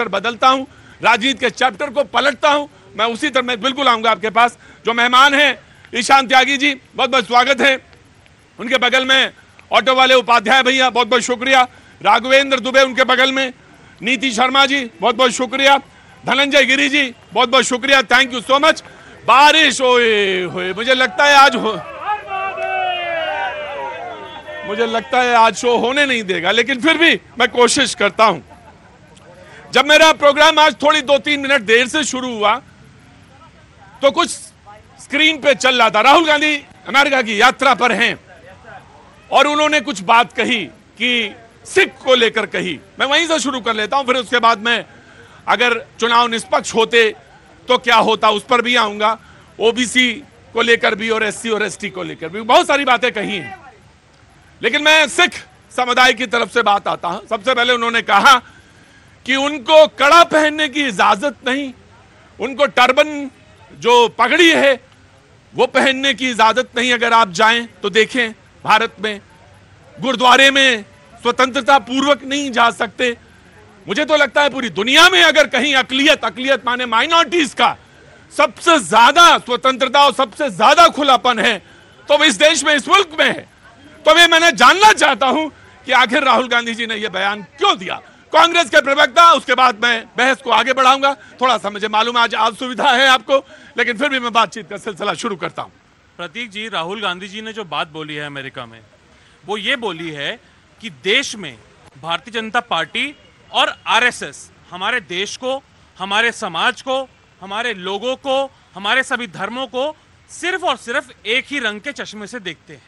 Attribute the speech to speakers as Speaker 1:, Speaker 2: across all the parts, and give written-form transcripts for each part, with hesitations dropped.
Speaker 1: Chapter बदलता हूं, राजनीति के चैप्टर को पलटता हूं, मैं उसी तरह मैं बिल्कुल आऊंगा आपके पास। जो मेहमान हैं ईशान त्यागी जी, बहुत बहुत स्वागत है। उनके बगल में ऑटो वाले उपाध्याय भैया, बहुत बहुत शुक्रिया। राघवेंद्र दुबे उनके बगल में, नीति शर्मा जी बहुत बहुत शुक्रिया। धनंजय गिरी जी बहुत बहुत शुक्रिया, थैंक यू सो मच। बारिश ओए मुझे लगता है आज शो होने नहीं देगा, लेकिन फिर भी मैं कोशिश करता हूं। जब मेरा प्रोग्राम आज थोड़ी 2-3 मिनट देर से शुरू हुआ तो कुछ स्क्रीन पे चल रहा था, राहुल गांधी अमेरिका की यात्रा पर हैं और उन्होंने कुछ बात कही कि सिख को लेकर कही। मैं वहीं से शुरू कर लेता हूं, फिर उसके बाद में अगर चुनाव निष्पक्ष होते तो क्या होता उस पर भी आऊंगा, ओबीसी को लेकर भी और एससी और एसटी को लेकर भी बहुत सारी बातें कही हैं। लेकिन मैं सिख समुदाय की तरफ से बात आता हूं। सबसे पहले उन्होंने कहा कि उनको कड़ा पहनने की इजाजत नहीं, उनको टर्बन जो पगड़ी है वो पहनने की इजाजत नहीं। अगर आप जाएं तो देखें भारत में गुरुद्वारे में स्वतंत्रता पूर्वक नहीं जा सकते। मुझे तो लगता है पूरी दुनिया में अगर कहीं अकलियत माने माइनॉरिटीज का सबसे ज्यादा स्वतंत्रता और सबसे ज्यादा खुलापन है तो इस देश में, इस मुल्क में है। तो मैं जानना चाहता हूं कि आखिर राहुल गांधी जी ने यह बयान क्यों दिया। कांग्रेस के प्रवक्ता, उसके बाद मैं बहस को आगे बढ़ाऊंगा। थोड़ा सा मुझे मालूम है आज असुविधा है आपको, लेकिन फिर भी मैं बातचीत का सिलसिला शुरू करता हूं।
Speaker 2: प्रतीक जी, राहुल गांधी जी ने जो बात बोली है अमेरिका में, वो ये बोली है कि देश में भारतीय जनता पार्टी और आरएसएस हमारे देश को, हमारे समाज को, हमारे लोगों को, हमारे सभी धर्मों को सिर्फ और सिर्फ एक ही रंग के चश्मे से देखते हैं।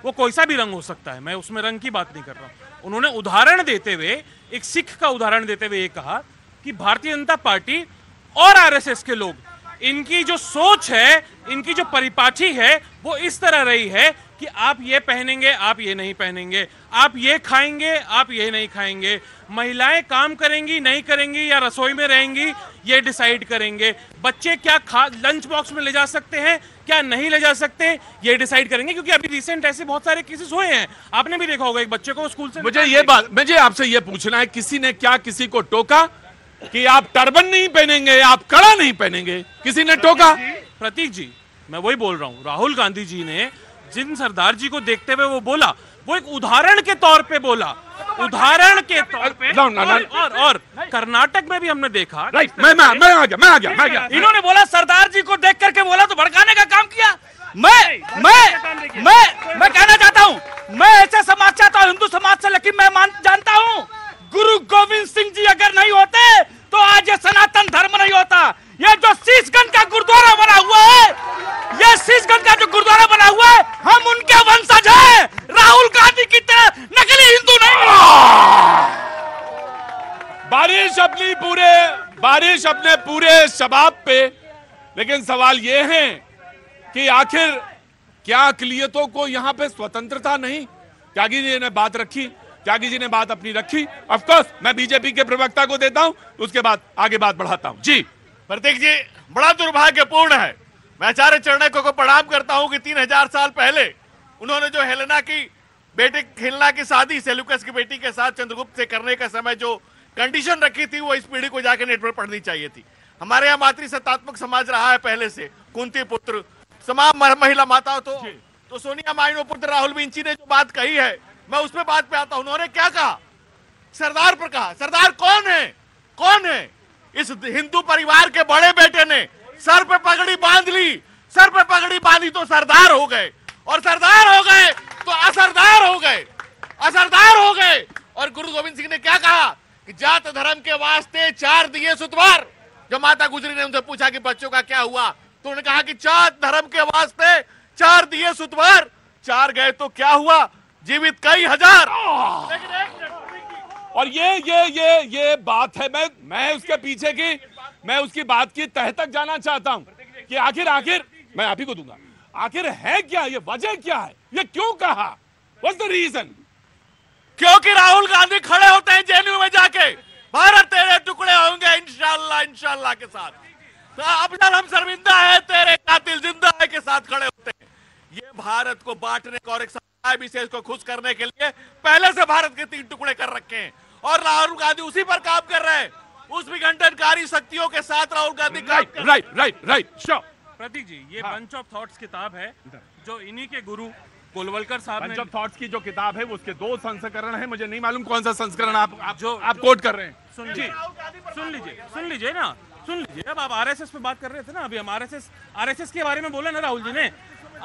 Speaker 2: वो कोई सा भी रंग हो सकता है, मैं उसमें रंग की बात नहीं कर रहा हूं। उन्होंने उदाहरण देते हुए, एक सिख का उदाहरण देते हुए ये कहा कि भारतीय जनता पार्टी और आरएसएस के लोग, इनकी जो सोच है, इनकी जो परिपाटी है वो इस तरह रही है कि आप ये पहनेंगे, आप ये नहीं पहनेंगे, आप ये खाएंगे, आप ये नहीं खाएंगे, महिलाएं काम करेंगी नहीं करेंगी या रसोई में रहेंगी ये डिसाइड करेंगे, बच्चे क्या लंच बॉक्स में ले जा सकते हैं क्या नहीं ले जा सकते ये डिसाइड करेंगे। क्योंकि अभी रिसेंट ऐसे बहुत सारे केसेस हुए हैं, आपने भी देखा होगा, एक बच्चे को स्कूल से
Speaker 1: मुझे आपसे ये पूछना है, किसी ने क्या किसी को टोका कि आप टर्बन नहीं पहनेंगे, आप कड़ा नहीं पहनेंगे? किसी ने टोका?
Speaker 2: प्रतीक जी, मैं वही बोल रहा हूं, राहुल गांधी जी ने जिन सरदार जी को देखते हुए वो बोला, वो एक उदाहरण के तौर पे बोला, उदाहरण के तौर पे। और कर्नाटक में भी हमने देखा।
Speaker 1: मैं आ गया।
Speaker 3: इन्होंने बोला सरदार जी को देख करके बोला तो भड़काने का काम किया। मैं कहना चाहता हूँ, मैं ऐसे समाज चाहता हूँ हिंदू समाज से, लेकिन मैं जानता हूँ गुरु गोविंद सिंह जी अगर नहीं होते तो आज ये सनातन धर्म नहीं होता। ये जो शीशगंज का गुरुद्वारा बना हुआ है, ये शीशगंज का जो गुरुद्वारा बना हुआ है, हम उनके वंशज हैं। राहुल गांधी की तरह नकली हिंदू नहीं।
Speaker 1: बारिश अपने पूरे शबाब पे, लेकिन सवाल ये है कि आखिर क्या अकलियतों को यहां पे स्वतंत्रता नहीं? त्यागी जी ने बात रखी, त्यागी जी ने बात अपनी रखी। ऑफ कोर्स मैं बीजेपी के प्रवक्ता को देता हूं, उसके बाद आगे बात बढ़ाता हूं। जी
Speaker 4: प्रतीक जी, बड़ा दुर्भाग्यपूर्ण है, मैं आचार्य चरणक को प्रणाम करता हूं कि 3000 साल पहले उन्होंने जो हेलेना की बेटी खिलना की शादी सेल्यूकस की बेटी के साथ चंद्रगुप्त से करने का समय जो कंडीशन रखी थी, वो इस पीढ़ी को जाकर नेट पर पढ़नी चाहिए थी। हमारे यहाँ मातृसत्तात्मक समाज रहा है पहले से, कुंती पुत्र तमाम महिला माता तो सोनिया माइनो पुत्र राहुल विंची ने जो बात कही है, मैं उस पर बात पे आता हूं। उन्होंने क्या कहा? सरदार पर कहा। सरदार कौन है? कौन है? इस हिंदू परिवार के बड़े बेटे ने सर पे पगड़ी बांध ली, सर पे पगड़ी बांधी तो सरदार हो गए, और सरदार हो गए तो असरदार हो गए, असरदार हो गए। और गुरु गोविंद सिंह ने क्या कहा कि जात धर्म के वास्ते 4 दिए सुतवार। जब माता गुजरी ने उनसे पूछा कि बच्चों का क्या हुआ, तो उन्होंने कहा कि जात धर्म के वास्ते 4 दिए सुतवार, 4 गए तो क्या हुआ, जीवित कई हजार।
Speaker 1: और ये बात है, मैं उसके पीछे की, मैं उसकी बात की तह तक जाना चाहता हूं कि आखिर मैं आप ही को दूंगा, आखिर है क्या, ये वजह क्या है, ये क्यों कहा, व्हाट्स द रीजन?
Speaker 4: क्योंकि राहुल गांधी खड़े होते हैं जेएनयू में जाके, भारत तेरे टुकड़े होंगे इंशाल्लाह, इंशाल्लाह के साथ, अफजल हम शर्मिंदा है तेरे कातिल जिंदा है के साथ खड़े होते हैं। ये भारत को बांटने का और एक समुदाय विशेष को खुश करने के लिए पहले से भारत के 3 टुकड़े कर रखे हैं, और राहुल गांधी उसी पर काम कर रहे हैं। उस विघटनकारी शक्तियों के साथ राहुल गांधी
Speaker 1: राइट श्योर।
Speaker 2: प्रतीक जी, ये बंच ऑफ थॉट्स किताब है जो इन्हीं के गुरु गोलवलकर साहब ने।
Speaker 1: बंच ऑफ थॉट्स की जो किताब है उसके 2 संस्करण है, मुझे नहीं मालूम कौन सा संस्करण आप कोट कर रहे हैं।
Speaker 2: सुन लीजिए ना। अब आप आरएसएस पे बात कर रहे थे ना, अभी हम आरएसएस के बारे में बोले ना राहुल जी ने।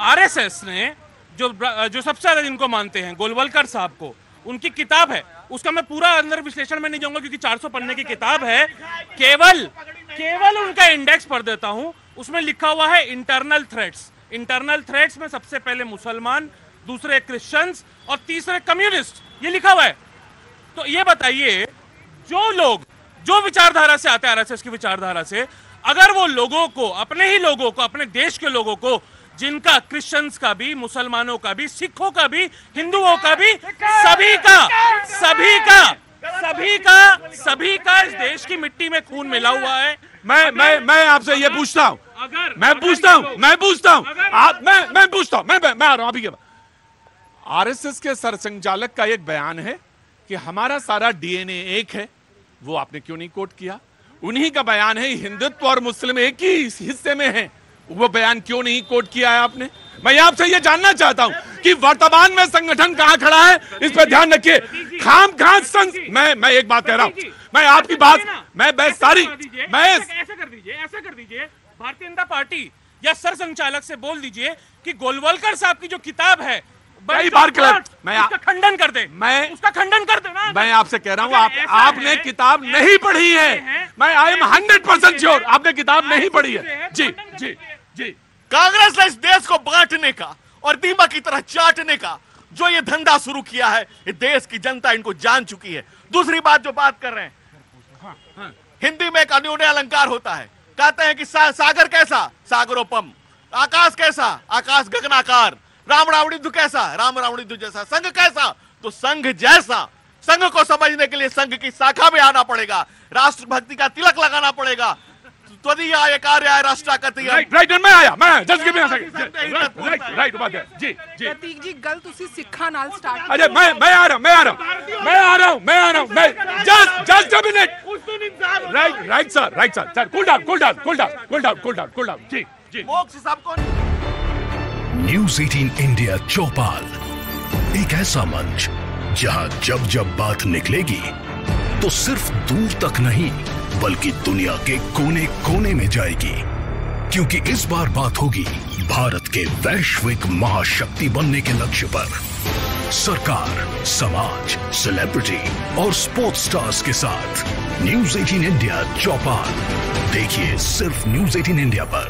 Speaker 2: आरएसएस ने जो सबसे ज्यादा जिनको मानते हैं गोलवलकर साहब को, उनकी किताब है, उसका मैं पूरा अंदर विश्लेषण में नहीं जाऊंगा क्योंकि 400 पन्ने की किताब है। केवल उनका इंडेक्स पढ़ देता हूं, उसमें लिखा हुआ है इंटरनल थ्रेट्स में सबसे पहले मुसलमान, दूसरे क्रिश्चियंस और तीसरे कम्युनिस्ट, ये लिखा हुआ है। तो ये बताइए, जो लोग जो विचारधारा से आते हैं आरएसएस की विचारधारा से, अगर वो लोगों को, अपने ही लोगों को, अपने देश के लोगों को, जिनका क्रिश्चियंस का भी, मुसलमानों का भी, सिखों का भी, हिंदुओं का भी, सभी का इस देश की मिट्टी में खून मिला हुआ है।
Speaker 1: मैं आपसे ये पूछता हूं, मैं आ रहा हूं अभी। आरएसएस के सरसंघचालक का एक बयान है कि हमारा सारा डीएनए एक है, वो आपने क्यों नहीं कोट किया? उन्हीं का बयान है हिंदुत्व और मुस्लिम एक ही हिस्से में है, वो बयान क्यों नहीं कोट किया है आपने? मैं आपसे ये जानना चाहता हूं कि वर्तमान में संगठन कहां खड़ा है, इस पर ध्यान रखिए। मैं एक बात कह रहा हूं, मैं आपकी बात
Speaker 2: ऐसा कर दीजिए, भारतीय जनता पार्टी या सरसंघचालक से बोल दीजिए कि गोलवलकर साहब की जो किताब है
Speaker 1: कई बार
Speaker 2: उसका खंडन कर दे, उसका खंडन कर दे ना।
Speaker 1: मैं आपसे कह रहा हूं, आपने किताब नहीं पढ़ी है। मैं आई एम 100% श्योर आपने किताब नहीं पढ़ी है। जी
Speaker 4: कांग्रेस ने इस देश को बांटने का और दीमक की तरह चाटने का जो ये धंधा शुरू किया है, ये देश की जनता इनको जान चुकी है। दूसरी बात जो बात कर रहे हैं, हिंदी में एक अन्योन्य अलंकार होता है, कहते हैं कि सागर कैसा, सागरोपम, आकाश कैसा, आकाश गगनाकार, राम रावणिद्धु कैसा, राम रावणिद्धु जैसा, संघ कैसा, तो संघ जैसा। संघ को समझने के लिए संघ की शाखा में आना पड़ेगा, राष्ट्रभक्ति का तिलक लगाना पड़ेगा। त्वदीयाय कार्याय राष्ट्रकतीय।
Speaker 1: मैं just give me a second. Right बात है जी।
Speaker 5: प्रतीक जी, गल तुसी सिक्खा नाल स्टार्ट।
Speaker 1: अरे मैं आ रहा हूं। Just a minute. Right sir. Cool down. जी।
Speaker 4: मोक्ष सबको।
Speaker 6: न्यूज़ 18 इंडिया चौपाल, एक ऐसा मंच जहां जब बात निकलेगी तो सिर्फ दूर तक नहीं बल्कि दुनिया के कोने कोने में जाएगी, क्योंकि इस बार बात होगी भारत के वैश्विक महाशक्ति बनने के लक्ष्य पर। सरकार, समाज, सेलिब्रिटी और स्पोर्ट्स स्टार्स के साथ न्यूज़ 18 इंडिया चौपाल देखिए सिर्फ न्यूज़ 18 इंडिया पर।